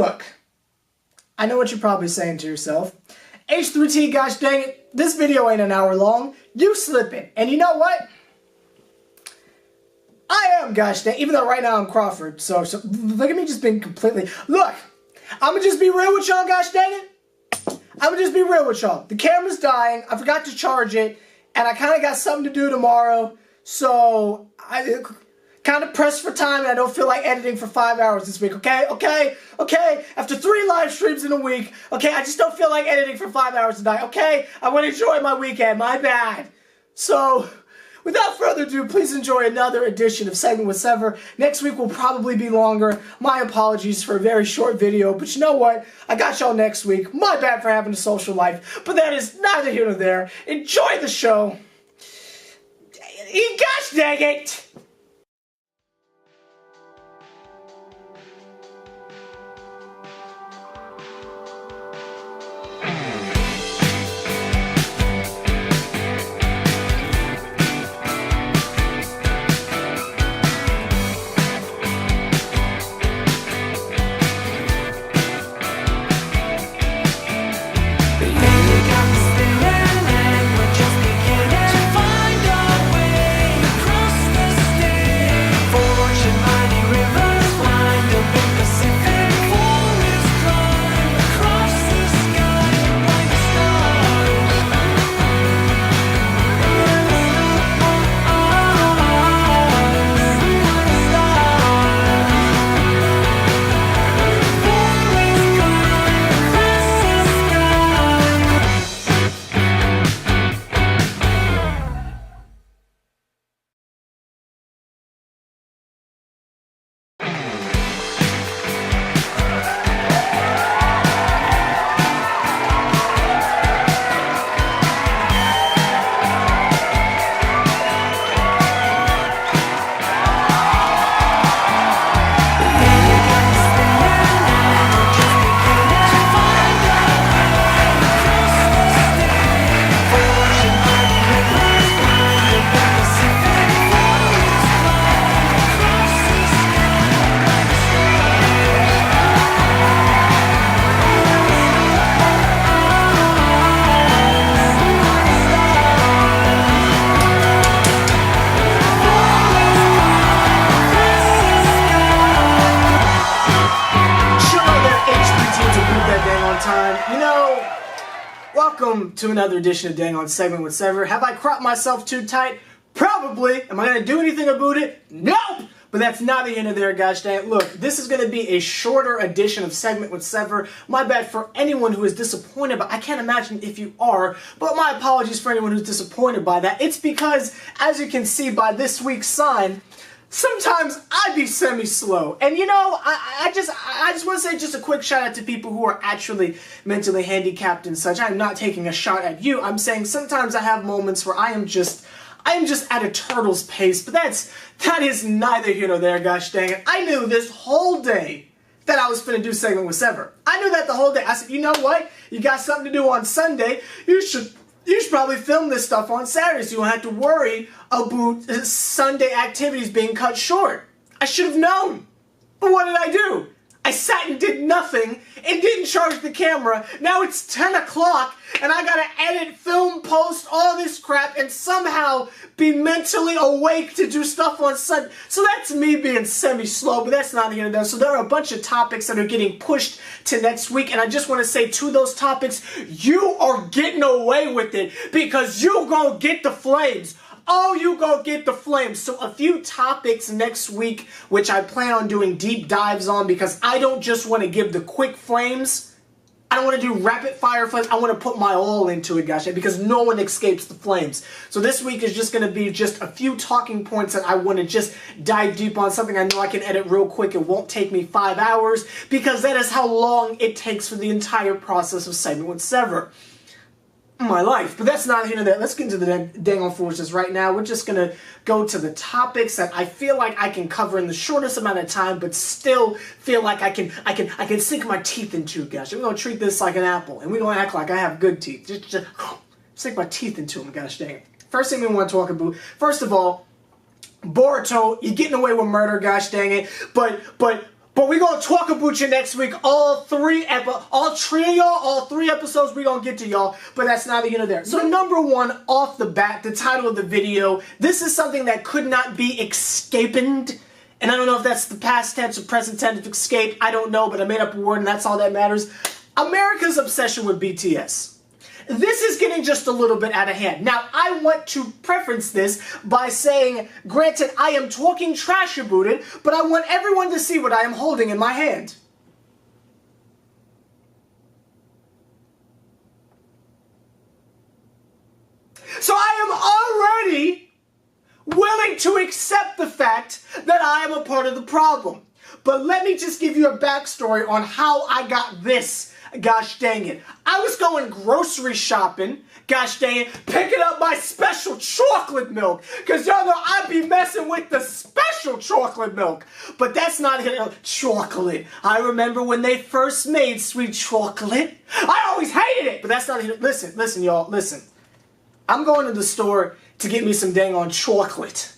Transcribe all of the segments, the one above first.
Look, I know what you're probably saying to yourself. H+III+T, gosh dang it, this video ain't an hour long. You slipping. And you know what? I am, gosh dang, even though right now I'm Crawford. So look at me just being completely... Look, I'm going to just be real with y'all, gosh dang it. I'm going to just be real with y'all. The camera's dying. I forgot to charge it. And I kind of got something to do tomorrow. So I kind of pressed for time and I don't feel like editing for 5 hours this week. Okay? After 3 live streams in a week. Okay, I just don't feel like editing for 5 hours tonight. Okay? I want to enjoy my weekend. My bad. So... without further ado, please enjoy another edition of Segment with Sever. Next week will probably be longer. My apologies for a very short video, but you know what? I got y'all next week. My bad for having a social life, but that is neither here nor there. Enjoy the show. Gosh dang it! Welcome to another edition of Dang on Segment with Sever. Have I cropped myself too tight? Probably. Am I going to do anything about it? Nope! But that's not the end of there, gosh dang it. Look, this is going to be a shorter edition of Segment with Sever. My bad for anyone who is disappointed, but I can't imagine if you are. But my apologies for anyone who's disappointed by that. It's because, as you can see by this week's sign, sometimes I be semi-slow. And you know, I just want to say just a quick shout out to people who are actually mentally handicapped and such. I'm not taking a shot at you. I'm saying sometimes I have moments where I am just at a turtle's pace, but that is neither here nor there, gosh dang it. I knew this whole day that I was finna do Segment with Sever. I knew that the whole day. I said, you know what? You got something to do on Sunday. You should probably film this stuff on Saturday so you don't have to worry about Sunday activities being cut short. I should have known. But what did I do? I sat and did nothing and didn't charge the camera. Now it's 10 o'clock and I gotta edit, film, post, all this crap and somehow be mentally awake to do stuff on Sunday. So that's me being semi-slow, but that's not the end of that. So there are a bunch of topics that are getting pushed to next week, and I just want to say to those topics, you are getting away with it because you gonna get the flames. Oh, you go get the flames. So a few topics next week, which I plan on doing deep dives on because I don't just want to give the quick flames. I don't want to do rapid fire flames. I want to put my all into it, gosh, because no one escapes the flames. So this week is just going to be just a few talking points that I want to just dive deep on. Something I know I can edit real quick. It won't take me 5 hours because that is how long it takes for the entire process of Segment with Sever. My life, but that's not here nor there. Let's get into the dang on foolishness right now. We're just gonna go to the topics that I feel like I can cover in the shortest amount of time, but still feel like I can sink my teeth into. Gosh, we're gonna treat this like an apple, and we're gonna act like I have good teeth. Just sink my teeth into them. Gosh dang it. First thing we want to talk about. First of all, Boruto, you're getting away with murder. Gosh dang it. But But we're going to talk about you next week. All three episodes we're going to get to y'all. But that's neither here nor there. So number one, off the bat, the title of the video. This is something that could not be escaped. And I don't know if that's the past tense or present tense of escape. I don't know, but I made up a word and that's all that matters. America's obsession with BTS. This is getting just a little bit out of hand. Now, I want to preference this by saying, granted, I am talking trash about it, but I want everyone to see what I am holding in my hand. So I am already willing to accept the fact that I am a part of the problem. But let me just give you a backstory on how I got this. Gosh dang it. I was going grocery shopping, gosh dang it, picking up my special chocolate milk. Because y'all know I be messing with the special chocolate milk. But that's not chocolate. I remember when they first made sweet chocolate. I always hated it. But that's not, listen y'all, listen. I'm going to the store to get me some dang on chocolate.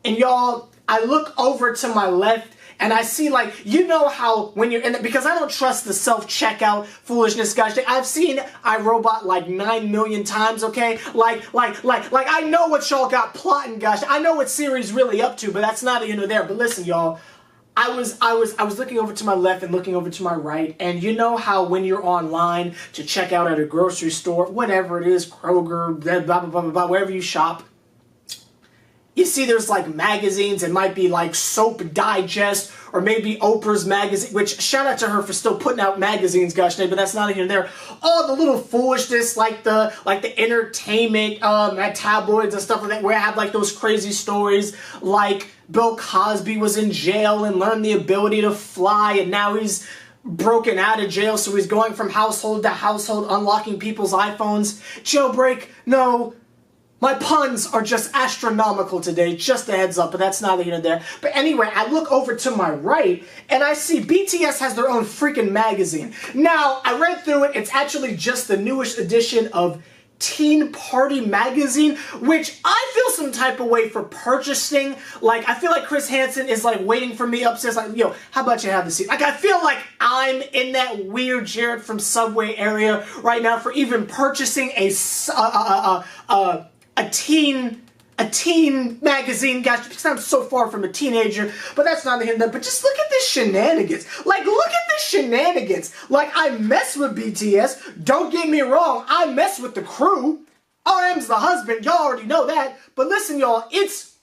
And y'all, I look over to my left and I see, like, you know how when you're in it, because I don't trust the self-checkout foolishness, gosh, I've seen iRobot like 9 million times, okay? Like, I know what y'all got plotting, gosh. I know what Siri's really up to, but that's not, there. But listen, y'all, I was looking over to my left and looking over to my right, and you know how when you're online to check out at a grocery store, whatever it is, Kroger, blah, blah, blah, blah, blah, wherever you shop, you see there's like magazines. It might be like Soap Digest or maybe Oprah's magazine, which shout out to her for still putting out magazines, gosh dang, but that's not even there. All the little foolishness like the entertainment tabloids and stuff like that, where I have like those crazy stories like Bill Cosby was in jail and learned the ability to fly, and now he's broken out of jail, so he's going from household to household unlocking people's iPhones. Jailbreak, no. My puns are just astronomical today, just a heads up, but that's neither here nor there. But anyway, I look over to my right, and I see BTS has their own freaking magazine. Now, I read through it. It's actually just the newest edition of Teen Party magazine, which I feel some type of way for purchasing. Like, I feel like Chris Hansen is like waiting for me upstairs, like, yo, how about you have the seat? Like, I feel like I'm in that weird Jared from Subway area right now for even purchasing a teen magazine, gosh, because I'm so far from a teenager, but that's not him. But just look at this shenanigans. Like, look at this shenanigans. Like, I mess with BTS. Don't get me wrong. I mess with the crew. RM's the husband. Y'all already know that. But listen, y'all, it's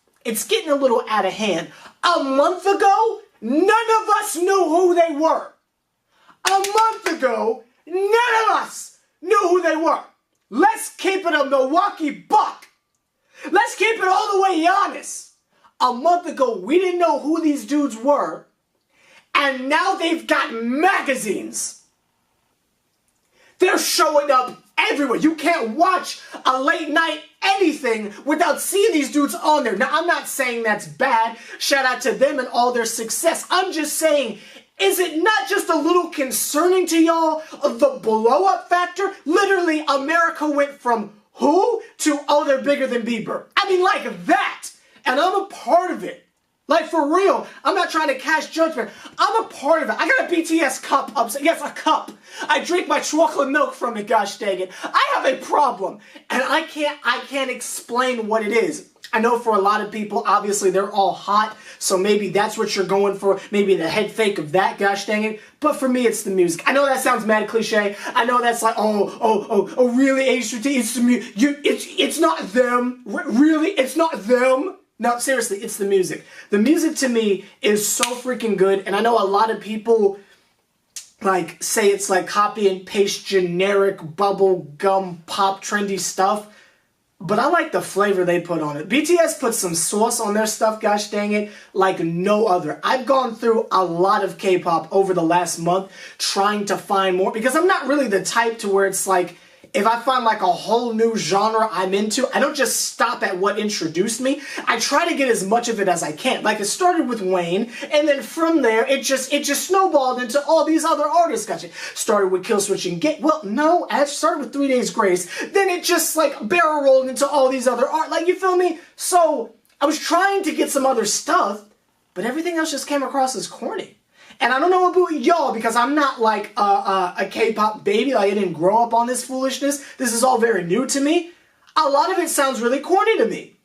getting a little out of hand. A month ago, none of us knew who they were. A month ago, none of us knew who they were. Let's keep it a Milwaukee Buck. Let's keep it all the way honest. A month ago, we didn't know who these dudes were, and now they've got magazines. They're showing up everywhere. You can't watch a late night anything without seeing these dudes on there. Now, I'm not saying that's bad. Shout out to them and all their success. I'm just saying, is it not just a little concerning to y'all of the blow-up factor? Literally, America went from who to, oh, they're bigger than Bieber. I mean, like that. And I'm a part of it. Like, for real. I'm not trying to cast judgment. I'm a part of it. I got a BTS cup upstairs. Yes, a cup. I drink my chocolate milk from it, gosh dang it. I have a problem. And I can't explain what it is. I know for a lot of people, obviously, they're all hot, so maybe that's what you're going for, maybe the head fake of that, gosh dang it. But for me, it's the music. I know that sounds mad cliche. I know that's like, oh, really, H+III+T, it's the music. It's not them. Really, it's not them. No, seriously, it's the music. The music, to me, is so freaking good, and I know a lot of people like say it's like copy and paste generic bubble gum pop trendy stuff. But I like the flavor they put on it. BTS put some sauce on their stuff, gosh dang it, like no other. I've gone through a lot of K-pop over the last month trying to find more, because I'm not really the type to where it's like, if I find like a whole new genre I'm into, I don't just stop at what introduced me. I try to get as much of it as I can. Like, it started with Wayne, and then from there, it just snowballed into all these other artists. Gotcha. Started with Kill Switch and Get. Well, no, I started with 3 Days Grace. Then it just like barrel rolled into all these other art. Like, you feel me? So I was trying to get some other stuff, but everything else just came across as corny. And I don't know about y'all because I'm not like a K-pop baby. Like I didn't grow up on this foolishness. This is all very new to me. A lot of it sounds really corny to me.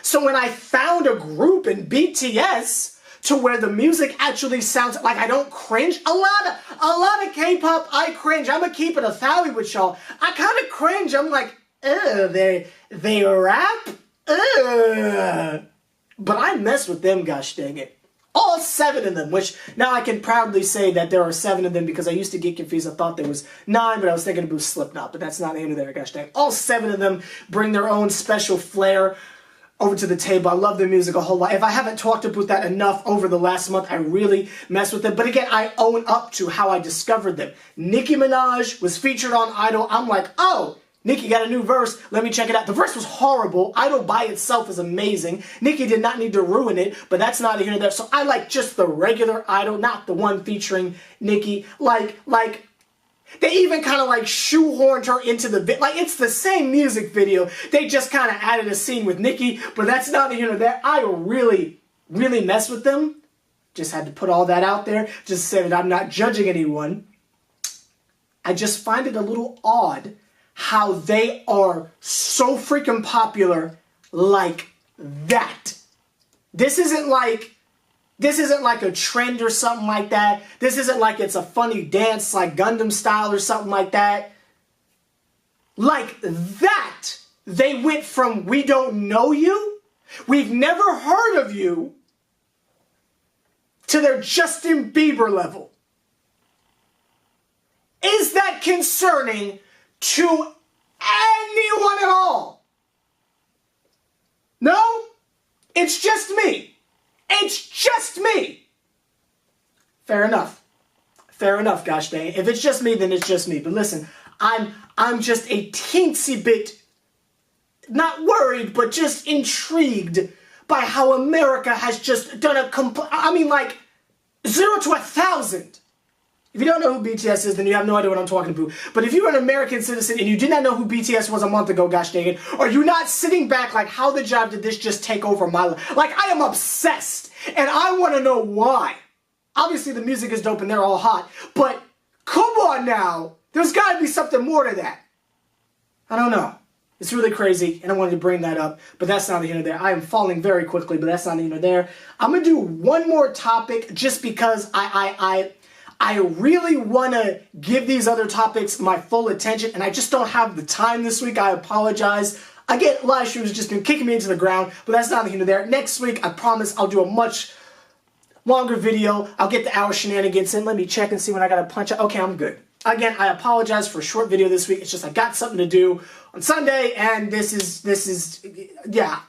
So when I found a group in BTS to where the music actually sounds like I don't cringe, a lot of K-pop I cringe. I'm gonna keep it 1,000 with y'all. I kind of cringe. I'm like, ugh, they rap, ugh. But I mess with them, gosh dang it. All 7 of them, which now I can proudly say that there are 7 of them because I used to get confused. I thought there was 9, but I was thinking about Slipknot, but that's not the end of there, gosh dang. All 7 of them bring their own special flair over to the table. I love their music a whole lot. If I haven't talked about that enough over the last month, I really mess with them. But again, I own up to how I discovered them. Nicki Minaj was featured on Idol. I'm like, oh, Nicki got a new verse. Let me check it out. The verse was horrible. Idol by itself is amazing. Nicki did not need to ruin it, but that's not here nor there. So I like just the regular Idol, not the one featuring Nicki. Like, they even kind of like shoehorned her into the bit. Like, it's the same music video. They just kind of added a scene with Nicki, but that's not here nor there. I really, really mess with them. Just had to put all that out there. Just say that I'm not judging anyone. I just find it a little odd how they are so freaking popular like that. This isn't like a trend or something like that. This isn't like it's a funny dance like Gundam style or something like that. Like that, they went from we don't know you, we've never heard of you, to their Justin Bieber level. Is that concerning to anyone at all? No? It's just me. It's just me. Fair enough. Fair enough, gosh dang it. If it's just me, then it's just me. But listen, I'm just a teensy bit, not worried, but just intrigued by how America has just done like 0 to 1,000. If you don't know who BTS is, then you have no idea what I'm talking about. But if you're an American citizen and you did not know who BTS was a month ago, gosh dang it, or you're not sitting back like, how the job did this just take over my life? Like, I am obsessed, and I want to know why. Obviously, the music is dope and they're all hot, but come on now. There's got to be something more to that. I don't know. It's really crazy, and I wanted to bring that up, but that's not here nor there. I am falling very quickly, but that's not here nor there. I'm going to do one more topic just because I really want to give these other topics my full attention, and I just don't have the time this week. I apologize. Again, live stream has just been kicking me into the ground, but that's not here nor there. Next week, I promise I'll do a much longer video. I'll get the hour shenanigans in. Let me check and see when I got to punch out. Okay, I'm good. Again, I apologize for a short video this week. It's just I got something to do on Sunday, and this is, yeah.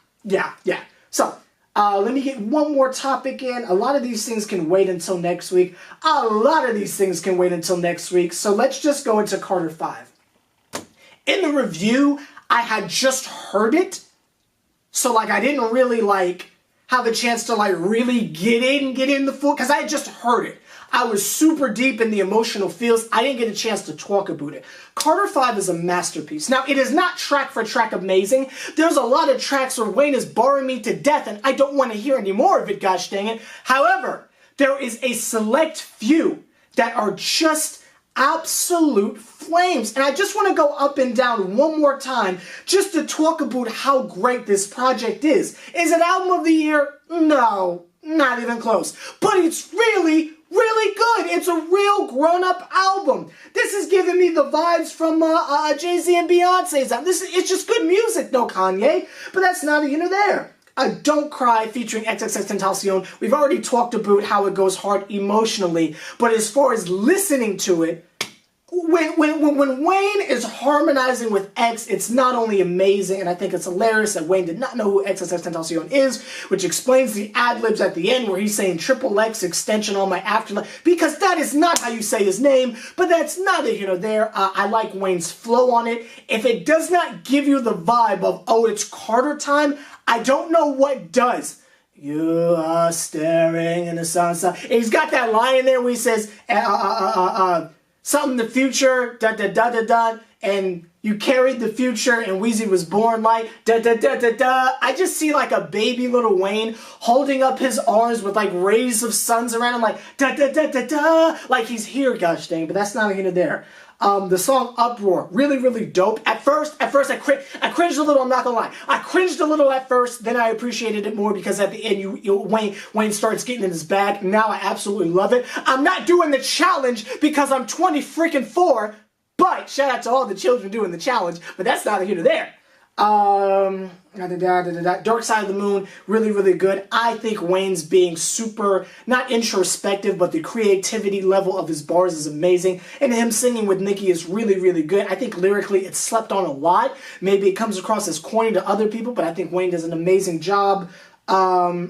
So, let me get one more topic in. A lot of these things can wait until next week. A lot of these things can wait until next week. So let's just go into Carter 5. In the review, I had just heard it. So like I didn't really like have a chance to like really get in the full, because I had just heard it. I was super deep in the emotional feels. I didn't get a chance to talk about it. Carter 5 is a masterpiece. Now, it is not track for track amazing. There's a lot of tracks where Wayne is boring me to death, and I don't want to hear any more of it, gosh dang it. However, there is a select few that are just absolute flames. And I just want to go up and down one more time just to talk about how great this project is. Is it album of the year? No, not even close. But it's really good. It's a real grown-up album. This is giving me the vibes from Jay-Z and Beyonce's album. It's just good music, no Kanye, but that's neither here nor there. Don't Cry featuring XXXTentacion. We've already talked about how it goes hard emotionally, but as far as listening to it, when Wayne is harmonizing with X, it's not only amazing, and I think it's hilarious that Wayne did not know who XXXTentacion is, which explains the ad-libs at the end where he's saying XXX extension on my afterlife, because that is not how you say his name, but that's neither here nor there. I like Wayne's flow on it. If it does not give you the vibe of, oh, it's Carter time, I don't know what does. You are staring in the sunset. He's got that line in there where he says, something in the future, and You carried the future and Weezy was born like da da da da da. I just see like a baby little Wayne holding up his arms with like rays of suns around him like da da da da da. Like he's here, gosh dang, but that's not here there. The song Uproar, really, really dope. At first I cringed a little, I'm not gonna lie. I cringed a little at first, then I appreciated it more because at the end Wayne starts getting in his bag. Now I absolutely love it. I'm not doing the challenge because I'm 24, but shout out to all the children doing the challenge, but that's neither here nor there. Dark Side of the Moon, really, really good. I think Wayne's being super, not introspective, but the creativity level of his bars is amazing. And him singing with Nicki is really, really good. I think lyrically it's slept on a lot. Maybe it comes across as corny to other people, but I think Wayne does an amazing job. I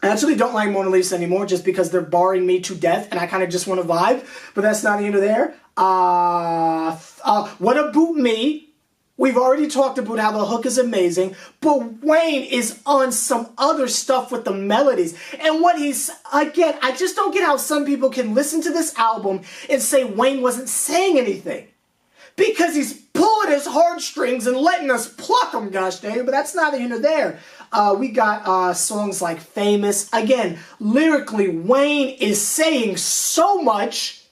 actually don't like Mona Lisa anymore just because they're barring me to death and I kind of just want to vibe, but that's not the end of there. What Aboot Me? We've already talked about how the hook is amazing, but Wayne is on some other stuff with the melodies. And what he's, again, I just don't get how some people can listen to this album and say Wayne wasn't saying anything. Because he's pulling his heartstrings and letting us pluck them, gosh dang it, but that's neither here nor there. We got songs like Famous. Again, lyrically, Wayne is saying so much.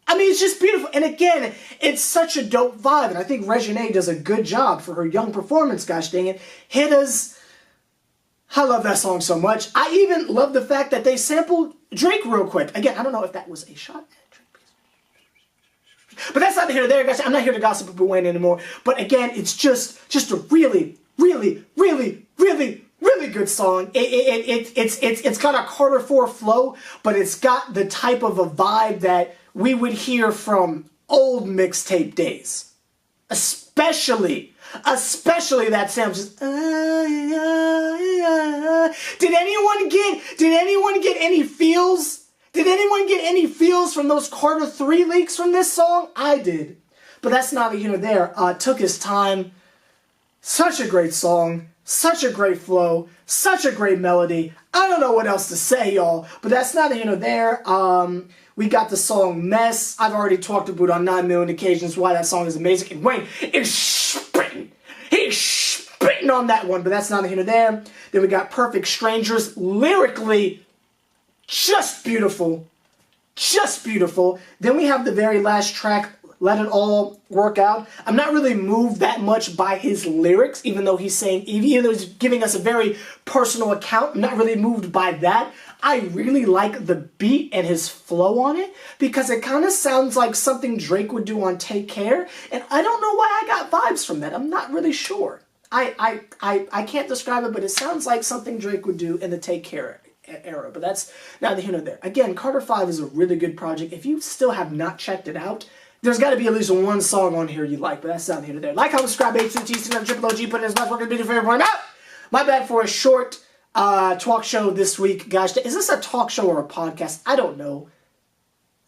I mean, it's just beautiful. And again, it's such a dope vibe. And I think Reginae does a good job for her young performance, gosh dang it. Hittas, I love that song so much. I even love the fact that they sampled Drake real quick. Again, I don't know if that was a shot at Drake. But that's not here or there, guys. I'm not here to gossip about Wayne anymore. But again, it's just a really, really, really, really, really good song. It's got a Carter 4 flow, but it's got the type of a vibe that we would hear from old mixtape days. Especially that sound just Did anyone get any feels? Did anyone get any feels from those Carter 3 leaks from this song? I did. But that's neither here nor there. Took his time. Such a great song. Such a great flow. Such a great melody. I don't know what else to say, y'all. But that's neither here nor there. We got the song Mess. I've already talked about on 9 million occasions why that song is amazing. And Wayne is spitting. He's spitting on that one. But that's neither here nor there. Then we got Perfect Strangers. Lyrically, just beautiful. Just beautiful. Then we have the very last track, Let It All Work Out. I'm not really moved that much by his lyrics, even though he's giving us a very personal account. I'm not really moved by that. I really like the beat and his flow on it because it kind of sounds like something Drake would do on Take Care, and I don't know why I got vibes from that. I'm not really sure. I can't describe it, but it sounds like something Drake would do in the Take Care era, but that's neither here nor there. Again, Carter 5 is a really good project. If you still have not checked it out, there's got to be at least one song on here you like, but that's not here nor there. Like, comment, subscribe, H+III+T, SeverTheBond, put in as much work as be your favorite point. I'm out! My bad for a short talk show this week. Gosh, is this a talk show or a podcast? I don't know.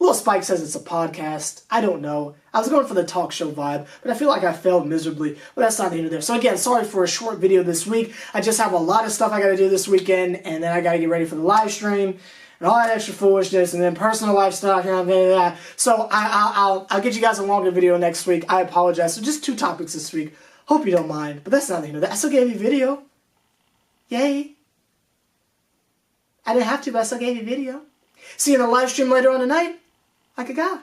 Lil Spike says it's a podcast. I don't know. I was going for the talk show vibe, but I feel like I failed miserably. But that's not the end of there. So again, sorry for a short video this week. I just have a lot of stuff I got to do this weekend, and then I got to get ready for the live stream and all that extra foolishness, and then personal life stuff. So I'll get you guys a longer video next week. I apologize. So just 2 topics this week. Hope you don't mind. But that's not the end of that. I still gave you video. Yay. I didn't have to, but I still gave you video. See you in the live stream later on tonight. Like a guy.